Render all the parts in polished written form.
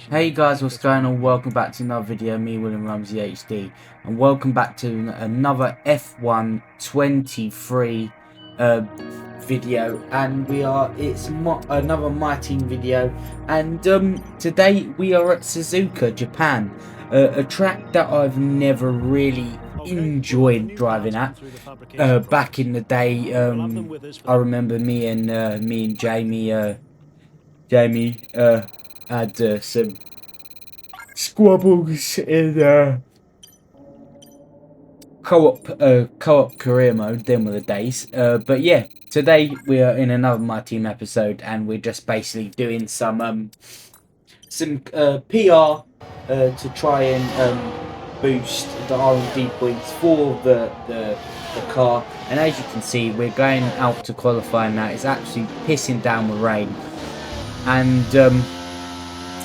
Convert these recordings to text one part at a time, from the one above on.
Hey guys, what's going on? Welcome back to another video. Me, William Ramsey HD, and welcome back to another F1 23 video. And it's another My Team video. And today we are at Suzuka, Japan, a track that I've never really enjoyed driving at. Back in the day, I remember me and Jamie had some squabbles in co-op career mode. Them were the days. But yeah, today we are in another My Team episode, and we're just basically doing some PR to try and boost the R&D points for the car. And as you can see, we're going out to qualify now. It's actually pissing down with rain, and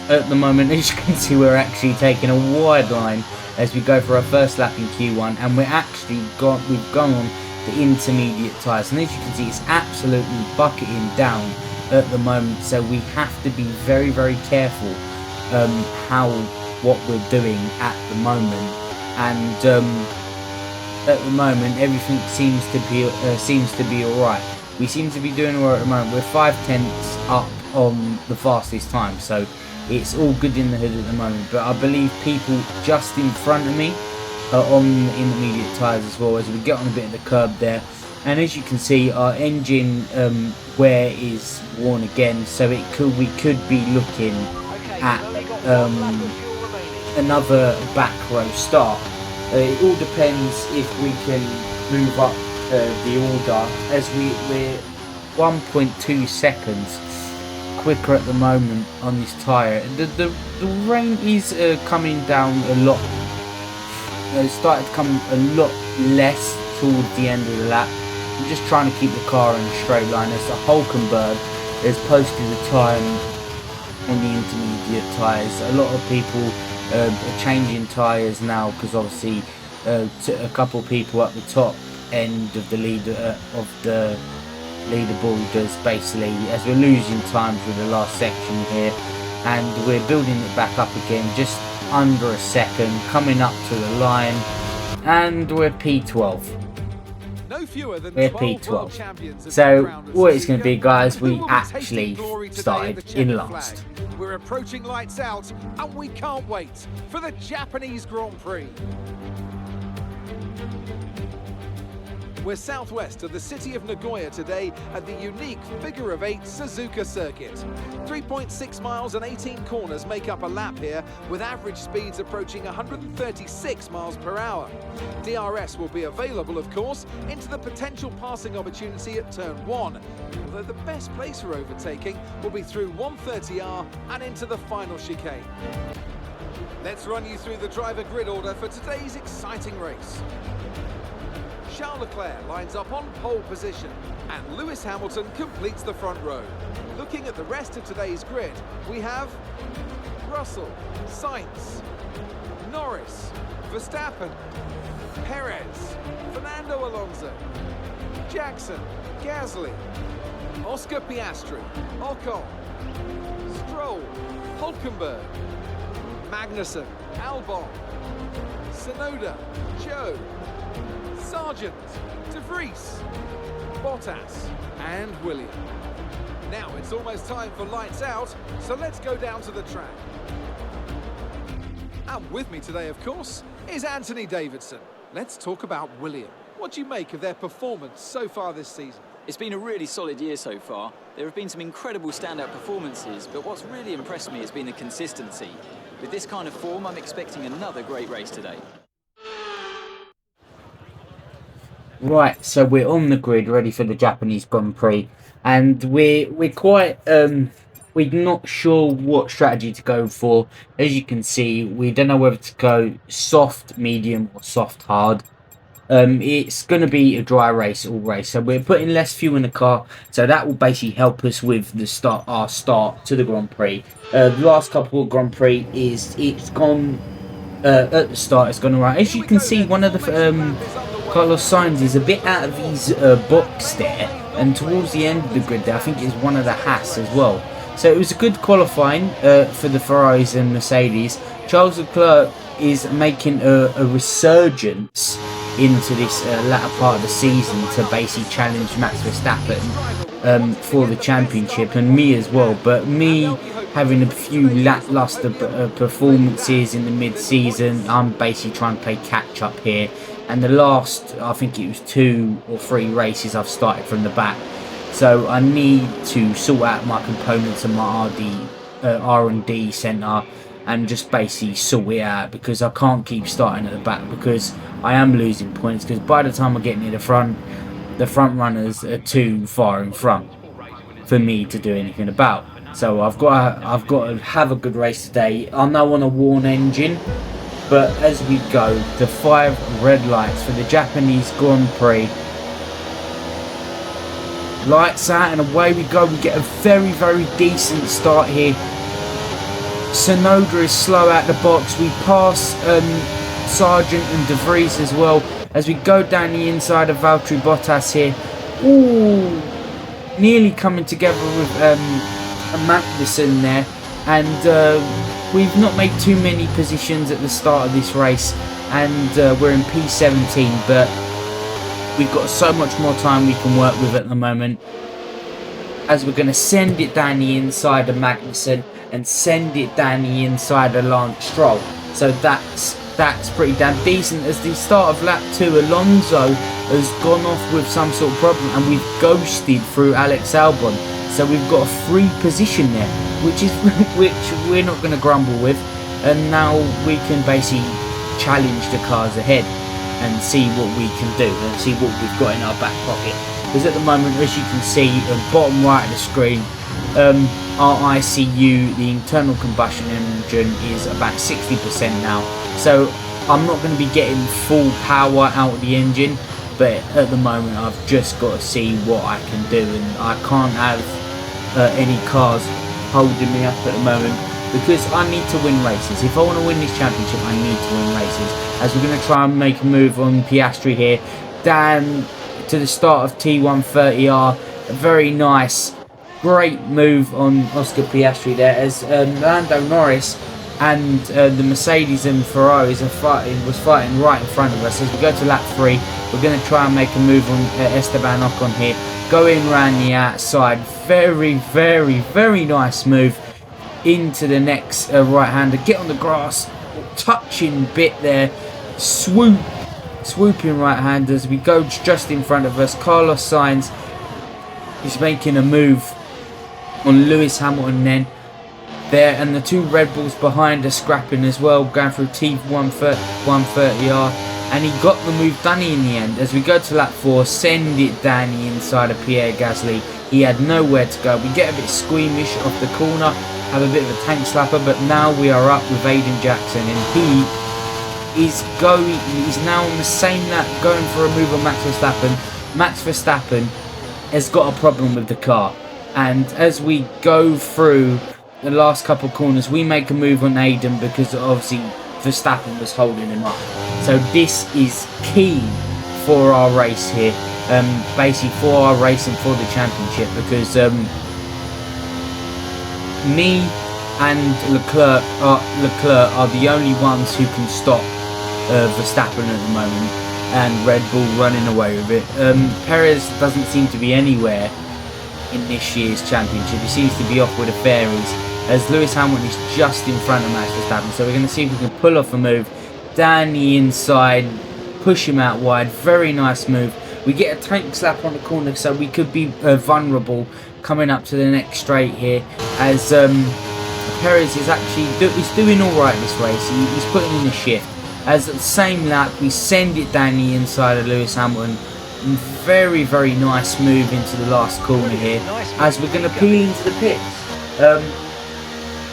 at the moment, as you can see, we're actually taking a wide line as we go for our first lap in Q1, and we've gone on the intermediate tyres, and as you can see, it's absolutely bucketing down at the moment. So we have to be very, very careful what we're doing at the moment. And at the moment, everything seems to be all right. We seem to be doing all right at the moment. We're 5/10 up on the fastest time, so it's all good in the hood at the moment. But I believe people just in front of me are on the intermediate tyres as well, as we get on a bit of the curb there. And as you can see, our engine wear is worn again, so we could be looking at another back row start. It all depends if we can move up the order, as we're 1.2 seconds quicker at the moment on this tyre. The rain is coming down a lot. It's started to come a lot less towards the end of the lap. I'm just trying to keep the car in a straight line, as the Hulkenberg has posted the time on the intermediate tyres. A lot of people are changing tyres now, because obviously a couple of people at the top end of the leaderboard is basically, as we're losing times with the last section here, and we're building it back up again, just under a second, coming up to the line, and we're P12. We're P12. So what it's going to be, guys, we actually started in last. We're approaching lights out, and we can't wait for the Japanese Grand Prix. We're southwest of the city of Nagoya today at the unique figure-of-8 Suzuka circuit. 3.6 miles and 18 corners make up a lap here, with average speeds approaching 136 miles per hour. DRS will be available, of course, into the potential passing opportunity at turn 1, although the best place for overtaking will be through 130R and into the final chicane. Let's run you through the driver grid order for today's exciting race. Charles Leclerc lines up on pole position, and Lewis Hamilton completes the front row. Looking at the rest of today's grid, we have Russell, Sainz, Norris, Verstappen, Perez, Fernando Alonso, Jackson, Gasly, Oscar Piastri, Ocon, Stroll, Hulkenberg, Magnussen, Albon, Tsunoda, Joe, Sargent, De Vries, Bottas, and Williams. Now it's almost time for lights out, so let's go down to the track. And with me today, of course, is Anthony Davidson. Let's talk about Williams. What do you make of their performance so far this season? It's been a really solid year so far. There have been some incredible standout performances, but what's really impressed me has been the consistency. With this kind of form, I'm expecting another great race today. Right, so we're on the grid, ready for the Japanese Grand Prix, and we're quite we're not sure what strategy to go for. As you can see, we don't know whether to go soft, medium, or soft hard. It's going to be a dry race all race, so we're putting less fuel in the car, so that will basically help us with our start to the Grand Prix. The last couple of Grand Prix it's gone at the start, it's gone alright. As you can see, one of the Carlos Sainz is a bit out of his box there, and towards the end of the grid there, I think it's one of the Haas as well. So it was a good qualifying for the Ferraris and Mercedes. Charles Leclerc is making a resurgence into this latter part of the season to basically challenge Max Verstappen for the championship, and me as well. But me having a few lackluster performances in the mid-season, I'm basically trying to play catch-up here. And the last, I think it was 2 or 3 races, I've started from the back. So I need to sort out my components and my R&D centre and just basically sort it out, because I can't keep starting at the back, because I am losing points, because by the time I get near the front runners are too far in front for me to do anything about. So I've got to have a good race today. I know on a worn engine, but as we go, the 5 red lights for the Japanese Grand Prix. Lights out and away we go. We get a very, very decent start here. Tsunoda is slow out the box. We pass Sargent and De Vries as well as we go down the inside of Valtteri Bottas here. Ooh, nearly coming together with Magnussen there, and we've not made too many positions at the start of this race, and we're in P17, but we've got so much more time we can work with at the moment, as we're going to send it down the inside of Magnussen and send it down the inside of Lance Stroll. So that's pretty damn decent. As the start of lap 2, Alonso has gone off with some sort of problem, and we've ghosted through Alex Albon. So we've got a free position there, which we're not going to grumble with. And now we can basically challenge the cars ahead and see what we can do and see what we've got in our back pocket. Because at the moment, as you can see at the bottom right of the screen, our ICU, the internal combustion engine, is about 60% now. So I'm not going to be getting full power out of the engine, but at the moment I've just got to see what I can do, and I can't have any cars holding me up at the moment, because I need to win races. If I want to win this championship, I need to win races. As we're going to try and make a move on Piastri here, down to the start of T130R. A very nice, great move on Oscar Piastri there, as Lando Norris and the Mercedes and Ferraris was fighting right in front of us. As we go to lap 3, we're going to try and make a move on Esteban Ocon here, going around the outside. Very, very, very nice move into the next right-hander. Get on the grass, touching bit there, swooping right-handers. We go just in front of us. Carlos Sainz is making a move on Lewis Hamilton then there, and the 2 Red Bulls behind are scrapping as well, going through T130R, and he got the move done in the end. As we go to lap 4, send it down the inside of Pierre Gasly. He had nowhere to go. We get a bit squeamish off the corner, have a bit of a tank slapper, but now we are up with Aiden Jackson, and he's now on the same lap, going for a move on Max Verstappen. Max Verstappen has got a problem with the car, and as we go through the last couple of corners, we make a move on Aiden, because obviously Verstappen was holding him up. So this is key for our race here, basically for our race and for the championship, because me and Leclerc are the only ones who can stop Verstappen at the moment, and Red Bull running away with it. Perez doesn't seem to be anywhere in this year's championship. He seems to be off with the fairies, as Lewis Hamilton is just in front of Max Verstappen. So we're going to see if we can pull off a move down the inside, push him out wide. Very nice move. We get a tank slap on the corner, so we could be vulnerable coming up to the next straight here, as Perez is actually he's doing all right this race. He's putting in a shift. As at the same lap, we send it down the inside of Lewis Hamilton. Very, very nice move into the last corner here, as we're going to peel into the pits.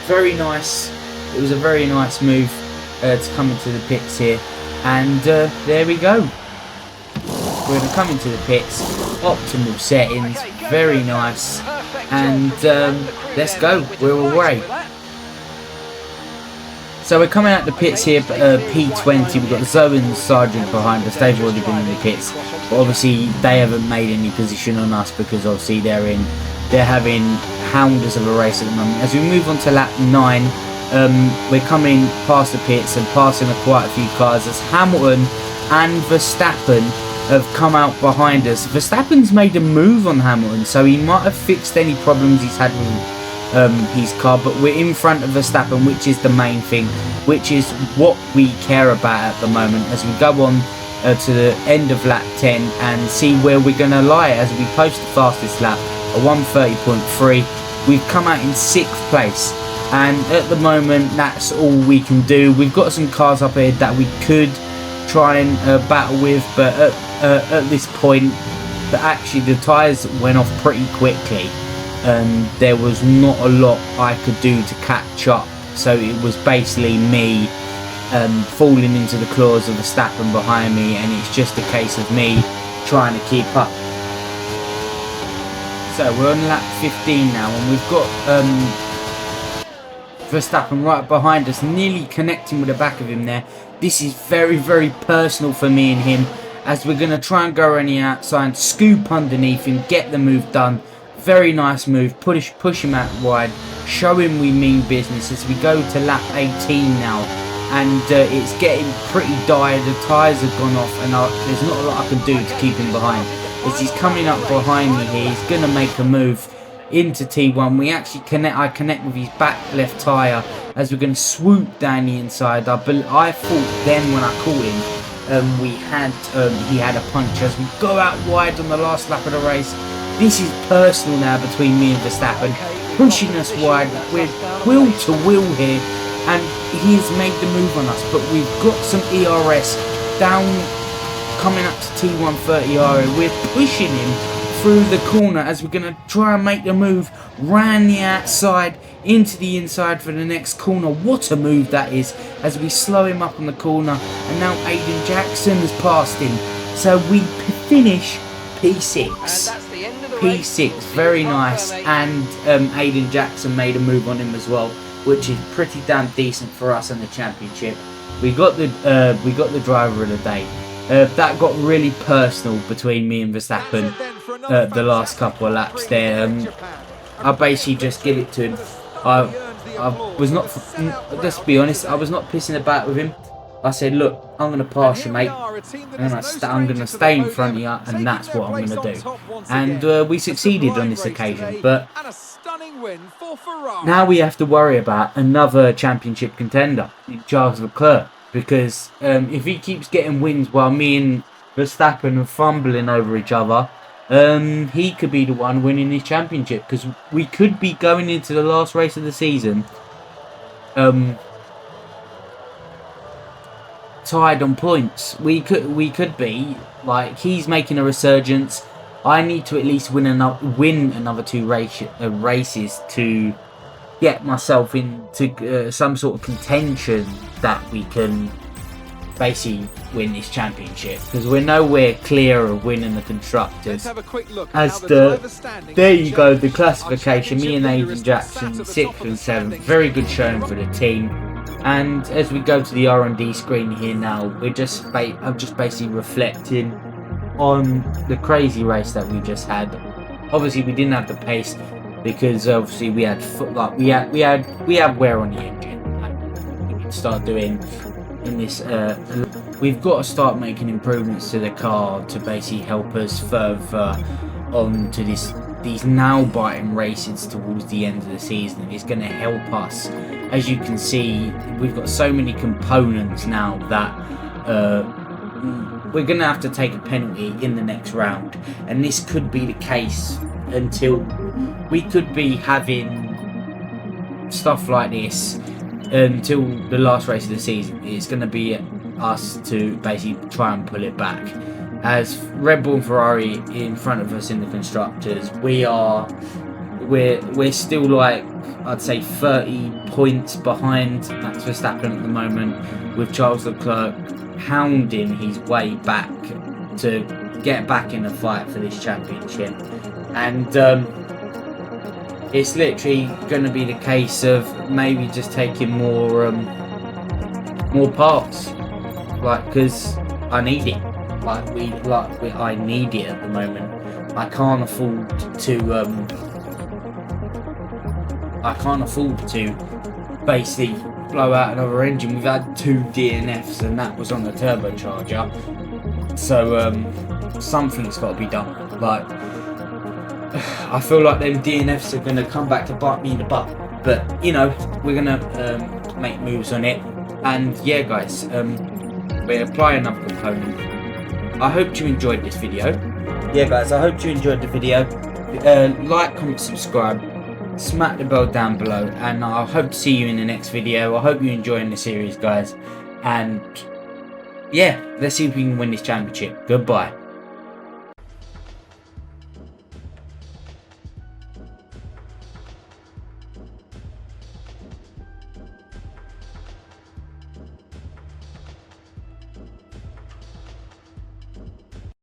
Very nice. It was a very nice move to come into the pits here, and there we go. We're going to come into the pits, optimal settings, very nice, and let's go. We're away. So we're coming out the pits here, P20. We've got Zoe and Sargent behind us. They've already been in the pits, but obviously they haven't made any position on us, because obviously they're in they're having hounders of a race at the moment. As we move on to lap 9, we're coming past the pits and passing quite a few cars as Hamilton and Verstappen have come out behind us. Verstappen's made a move on Hamilton, so he might have fixed any problems he's had with his car, but we're in front of Verstappen, which is the main thing, which is what we care about at the moment as we go on to the end of lap 10 and see where we're going to lie as we post the fastest lap, a 1:30.3. We've come out in 6th place, and at the moment that's all we can do. We've got some cars up here that we could try and battle with, but at this point, actually the tyres went off pretty quickly and there was not a lot I could do to catch up, so it was basically me falling into the claws of Verstappen behind me, and it's just a case of me trying to keep up. So we're on lap 15 now, and we've got Verstappen right behind us, nearly connecting with the back of him there. This is very, very personal for me and him, as we're going to try and go around the outside, scoop underneath him, get the move done. Very nice move, push him out wide, show him we mean business as we go to lap 18 now. And it's getting pretty dire, the tyres have gone off, and there's not a lot I can do to keep him behind. As he's coming up behind me here, he's going to make a move into T1. We actually I connect with his back left tyre as we're going to swoop down the inside. I thought then when I caught him, he had a punch as we go out wide on the last lap of the race. This is personal now between me and Verstappen, pushing us wide. We're wheel to wheel here, and he has made the move on us, but we've got some ERS down coming up to T130 We're pushing him through the corner as we're going to try and make the move round the outside into the inside for the next corner. What a move that is, as we slow him up on the corner, and now Aiden Jackson has passed him, so we finish P6. P6, very nice, and Aiden Jackson made a move on him as well, which is pretty damn decent for us in the championship. We got the driver of the day. That got really personal between me and Verstappen the last couple of laps there. I basically just give it to him. I was not, let's be honest, I was not pissing about with him. I said, look, I'm going to pass you, mate. I'm going to stay in front of you, and that's what I'm going to do. And we succeeded on this occasion. But now we have to worry about another championship contender, Charles Leclerc. Because if he keeps getting wins while me and Verstappen are fumbling over each other, he could be the one winning this championship. Because we could be going into the last race of the season tied on points. We could be, like, he's making a resurgence. I need to at least win another 2 races to get myself into some sort of contention that we can basically win this championship, because we're nowhere clear of winning the constructors. There you go, the classification. Me and Aiden Jackson 6th and 7th, very good showing for the team. And as we go to the R&D screen here now, I'm just basically reflecting on the crazy race that we just had. Obviously we didn't have the pace, because obviously we had wear on the engine. We need to start doing in this. We've got to start making improvements to the car to basically help us further on to these nail-biting races towards the end of the season. It's going to help us. As you can see, we've got so many components now that we're going to have to take a penalty in the next round, and this could be the case until we could be having stuff like this until the last race of the season. It's going to be us to basically try and pull it back. As Red Bull and Ferrari in front of us in the constructors, we're still, like, I'd say 30 points behind Max Verstappen at the moment, with Charles Leclerc hounding his way back to get back in the fight for this championship. And it's literally going to be the case of maybe just taking more parts, like, because I need it. I need it at the moment. I can't afford to I can't afford to basically blow out another engine. We've had 2 DNFs and that was on the turbocharger. So something's got to be done. Like, I feel like them DNFs are going to come back to bite me in the butt. But, you know, we're going to make moves on it. And yeah, guys, we're applying another component. I hope you enjoyed this video. Yeah, guys, I hope you enjoyed the video. Like, comment, subscribe. Smack the bell down below. And I hope to see you in the next video. I hope you're enjoying the series, guys. And yeah, let's see if we can win this championship. Goodbye.